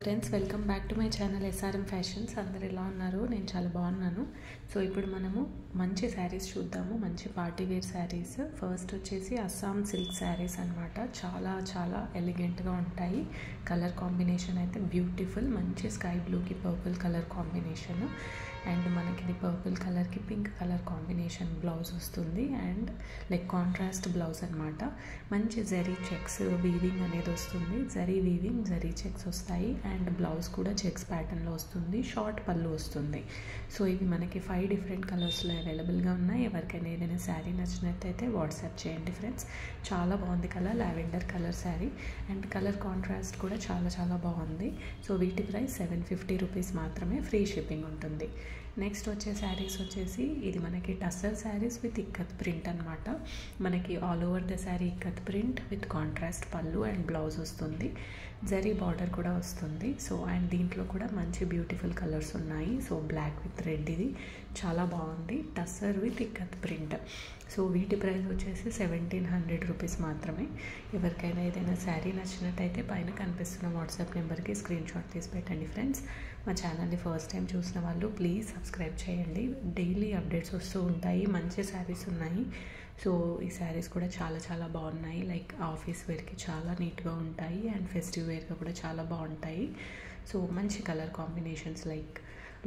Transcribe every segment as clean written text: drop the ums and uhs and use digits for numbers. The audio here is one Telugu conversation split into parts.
Friends welcome back to my channel SRM fashions. అందరు ఎలా ఉన్నారు? నేను చాలా బాగున్నాను. సో ఇప్పుడు మనము మంచి శారీస్ చూద్దాము, మంచి పార్టీ వేర్ శారీస్. ఫస్ట్ వచ్చేసి అస్సాం సిల్క్ శారీస్ అనమాట. చాలా చాలా ఎలిగెంట్గా ఉంటాయి. కలర్ కాంబినేషన్ అయితే బ్యూటిఫుల్, మంచి స్కై బ్లూకి పర్పుల్ కలర్ కాంబినేషన్, అండ్ మనకి ఇది పర్పుల్ కలర్కి పింక్ కలర్ కాంబినేషన్ బ్లౌజ్ వస్తుంది, అండ్ లైక్ కాంట్రాస్ట్ బ్లౌజ్ అనమాట. మంచి జరీ చెక్స్ వీవింగ్ అనేది వస్తుంది, జరీ వీవింగ్ జరీ చెక్స్ వస్తాయి, అండ్ బ్లౌజ్ కూడా చెక్స్ ప్యాటర్న్లో వస్తుంది, షార్ట్ పళ్ళు వస్తుంది. సో ఇవి మనకి 5 డిఫరెంట్ కలర్స్లో అవైలబుల్గా ఉన్నాయి. ఎవరికైనా ఏదైనా శారీ నచ్చినట్టయితే వాట్సాప్ చేయండి ఫ్రెండ్స్. చాలా బాగుంది colour, lavender colour sari, and colour contrast కూడా చాలా చాలా బాగుంది. సో వీటి ప్రైస్ 750 రూపీస్ మాత్రమే, ఫ్రీ షిప్పింగ్ ఉంటుంది. నెక్స్ట్ వచ్చే శారీస్ వచ్చేసి ఇది మనకి టస్సర్ శారీస్ విత్ ఇక్కత్ ప్రింట్ అనమాట. మనకి all over the sari ikat print with contrast పళ్ళు అండ్ బ్లౌజ్ వస్తుంది, జరీ బార్డర్ కూడా వస్తుంది. సో అండ్ దీంట్లో కూడా మంచి బ్యూటిఫుల్ కలర్స్ ఉన్నాయి. సో బ్లాక్ విత్ రెడ్, ఇది చాలా బాగుంది, tussar with ikat print. So వీటి ప్రైస్ వచ్చేసి 1700 రూపీస్ మాత్రమే. ఎవరికైనా ఏదైనా శారీ నచ్చినట్టయితే పైన కనిపిస్తున్న వాట్సాప్ నెంబర్కి స్క్రీన్ షాట్ తీసి పెట్టండి ఫ్రెండ్స్. మా ఛానల్ని ఫస్ట్ టైం చూసిన వాళ్ళు ప్లీజ్ సబ్స్క్రైబ్ చేయండి. డైలీ అప్డేట్స్ వస్తూ ఉంటాయి, మంచి శారీస్ ఉన్నాయి. సో ఈ శారీస్ కూడా చాలా చాలా బాగున్నాయి. లైక్ ఆఫీస్ వేర్కి చాలా నీట్గా ఉంటాయి, అండ్ ఫెస్టివ్ వేర్గా కూడా చాలా బాగుంటాయి. సో మంచి కలర్ కాంబినేషన్స్, లైక్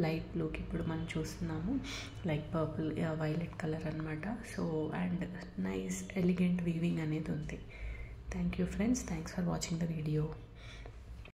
లైట్ బ్లూకి ఇప్పుడు మనం చూస్తున్నాము, లైక్ పర్పుల్ వైలెట్ కలర్ అనమాట. So and nice elegant weaving అనేది ఉంది. Thank you friends, thanks for watching the video.